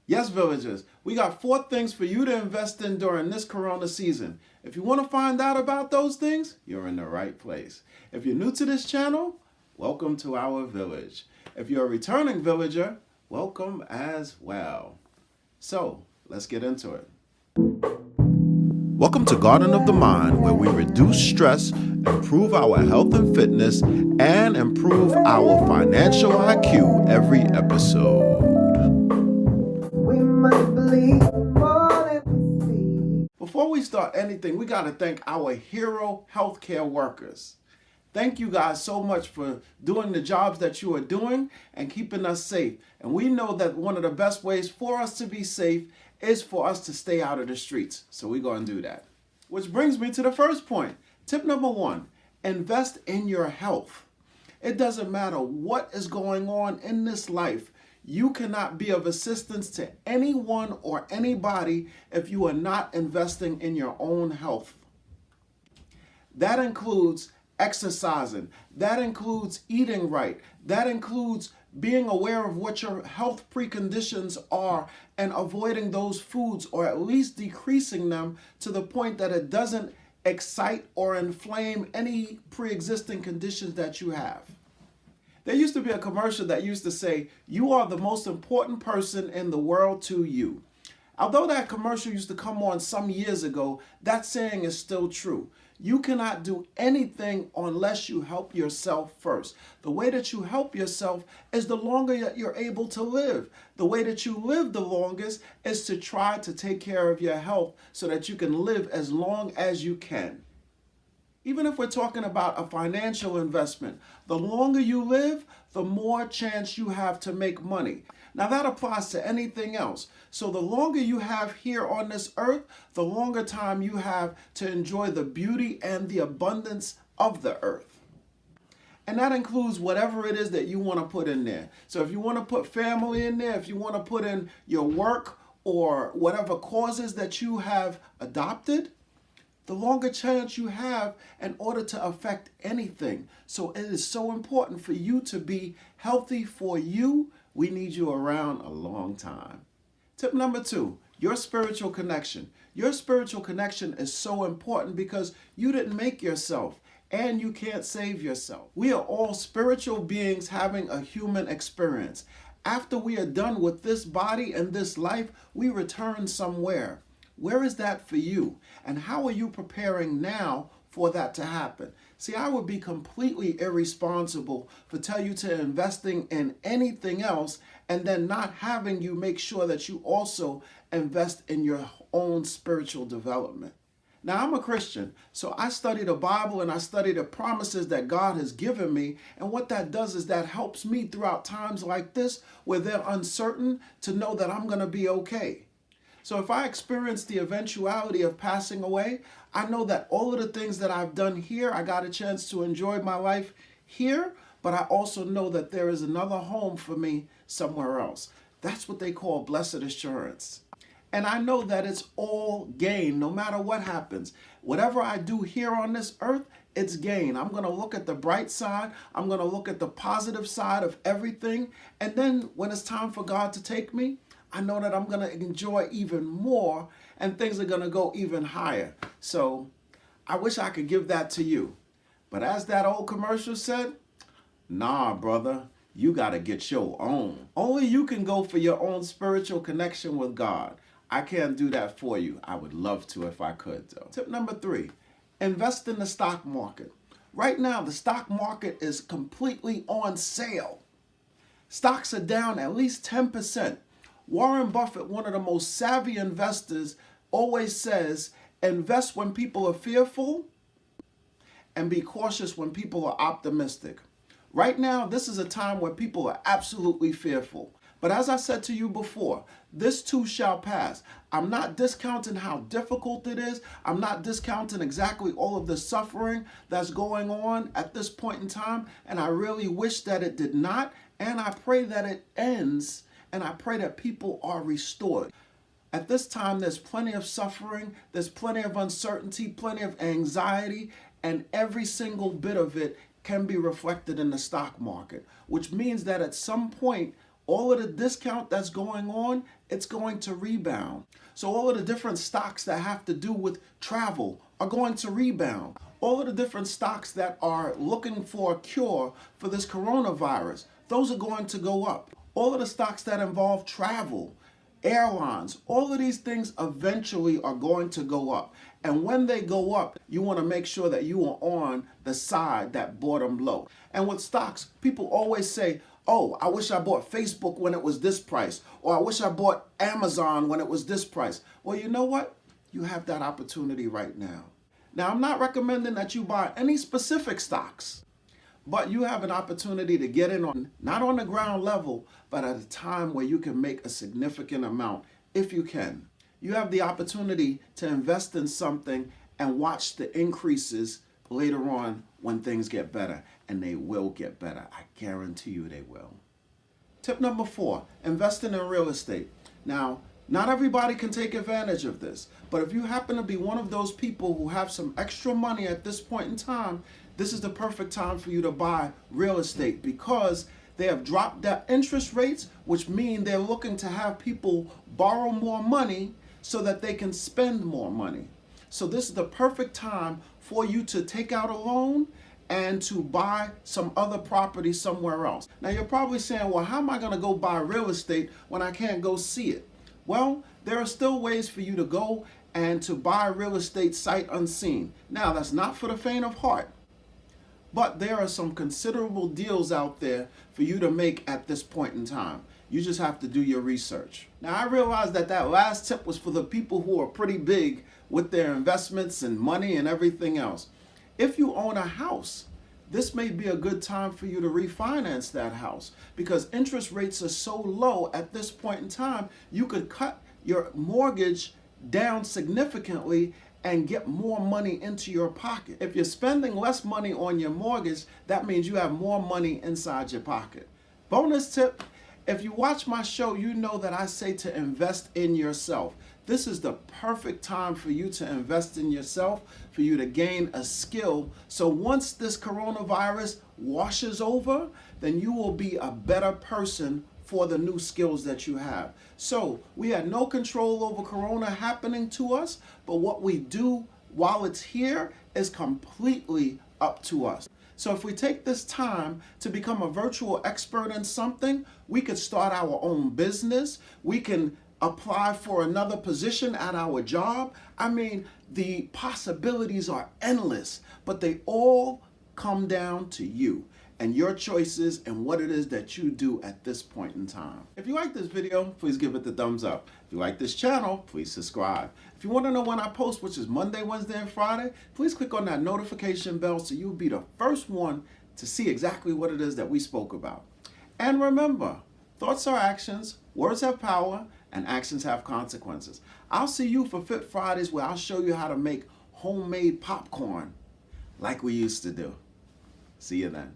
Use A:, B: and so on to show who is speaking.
A: Yes, villagers, we got 4 things for you to invest in during this Corona season. If you want to find out about those things, you're in the right place. If you're new to this channel, welcome to our village. If you're a returning villager, welcome as well. So, let's get into it. Welcome to Garden of the Mind, where we reduce stress, improve our health and fitness, and improve our financial IQ every episode. Before we start anything, we got to thank our hero healthcare workers. Thank you guys so much for doing the jobs that you are doing and keeping us safe. And we know that one of the best ways for us to be safe is for us to stay out of the streets. So we're going to do that. Which brings me to the first point. Tip number 1, invest in your health. It doesn't matter what is going on in this life. You cannot be of assistance to anyone or anybody if you are not investing in your own health. That includes exercising. That includes eating right. That includes being aware of what your health preconditions are and avoiding those foods, or at least decreasing them to the point that it doesn't excite or inflame any pre-existing conditions that you have. There used to be a commercial that used to say, "You are the most important person in the world to you." Although that commercial used to come on some years ago, that saying is still true. You cannot do anything unless you help yourself first. The way that you help yourself is the longer that you're able to live. The way that you live the longest is to try to take care of your health so that you can live as long as you can. Even if we're talking about a financial investment, the longer you live, the more chance you have to make money. Now that applies to anything else. So the longer you have here on this earth, the longer time you have to enjoy the beauty and the abundance of the earth. And that includes whatever it is that you want to put in there. So if you want to put family in there, if you want to put in your work or whatever causes that you have adopted, the longer chance you have in order to affect anything. So it is so important for you to be healthy for you. We need you around a long time. Tip number 2, your spiritual connection. Your spiritual connection is so important because you didn't make yourself and you can't save yourself. We are all spiritual beings having a human experience. After we are done with this body and this life, we return somewhere. Where is that for you? And how are you preparing now for that to happen? See, I would be completely irresponsible for telling you to investing in anything else and then not having you make sure that you also invest in your own spiritual development. Now, I'm a Christian, so I study the Bible and I study the promises that God has given me. And what that does is that helps me throughout times like this where they're uncertain to know that I'm going to be okay. So if I experience the eventuality of passing away, I know that all of the things that I've done here, I got a chance to enjoy my life here, but I also know that there is another home for me somewhere else. That's what they call blessed assurance. And I know that it's all gain no matter what happens. Whatever I do here on this earth, it's gain. I'm going to look at the bright side. I'm going to look at the positive side of everything. And then when it's time for God to take me, I know that I'm going to enjoy even more and things are going to go even higher. So I wish I could give that to you. But as that old commercial said, nah, brother, you got to get your own. Only you can go for your own spiritual connection with God. I can't do that for you. I would love to if I could, though. Tip number 3, invest in the stock market. Right now, the stock market is completely on sale. Stocks are down at least 10%. Warren Buffett, one of the most savvy investors, always says, invest when people are fearful and be cautious when people are optimistic. Right now, this is a time where people are absolutely fearful. But as I said to you before, this too shall pass. I'm not discounting how difficult it is. I'm not discounting exactly all of the suffering that's going on at this point in time. And I really wish that it did not. And I pray that it ends. And I pray that people are restored. At this time, there's plenty of suffering, there's plenty of uncertainty, plenty of anxiety, and every single bit of it can be reflected in the stock market, which means that at some point, all of the discount that's going on, it's going to rebound. So all of the different stocks that have to do with travel are going to rebound. All of the different stocks that are looking for a cure for this coronavirus, those are going to go up. All of the stocks that involve travel, airlines, all of these things eventually are going to go up. And when they go up, you want to make sure that you are on the side that bought them low. And with stocks, people always say, oh, I wish I bought Facebook when it was this price, or I wish I bought Amazon when it was this price. Well, you know what? You have that opportunity right now. Now, I'm not recommending that you buy any specific stocks, but you have an opportunity to get in on, not on the ground level, but at a time where you can make a significant amount, if you can. You have the opportunity to invest in something and watch the increases later on when things get better, and they will get better. I guarantee you they will. Tip number 4, investing in real estate. Now, not everybody can take advantage of this, but if you happen to be one of those people who have some extra money at this point in time, this is the perfect time for you to buy real estate, because they have dropped their interest rates, which mean they're looking to have people borrow more money so that they can spend more money. So this is the perfect time for you to take out a loan and to buy some other property somewhere else. Now you're probably saying, well, how am I going to go buy real estate when I can't go see it? Well, there are still ways for you to go and to buy real estate sight unseen. Now, that's not for the faint of heart, but there are some considerable deals out there for you to make at this point in time. You just have to do your research. Now, I realize that last tip was for the people who are pretty big with their investments and money and everything else. If you own a house, this may be a good time for you to refinance that house, because interest rates are so low at this point in time, you could cut your mortgage down significantly and get more money into your pocket. If you're spending less money on your mortgage, that means you have more money inside your pocket. Bonus tip, if you watch my show, you know that I say to invest in yourself. This is the perfect time for you to invest in yourself, for you to gain a skill. So once this coronavirus washes over, then you will be a better person for the new skills that you have. So we had no control over corona happening to us, but what we do while it's here is completely up to us. So if we take this time to become a virtual expert in something, we could start our own business. We can apply for another position at our job. I mean, the possibilities are endless, but they all come down to you and your choices and what it is that you do at this point in time. If you like this video, please give it the thumbs up. If you like this channel, please subscribe. If you want to know when I post, which is Monday, Wednesday, and Friday, please click on that notification bell so you'll be the first one to see exactly what it is that we spoke about. And remember, thoughts are actions, words have power, and actions have consequences. I'll see you for Fit Fridays, where I'll show you how to make homemade popcorn like we used to do. See you then.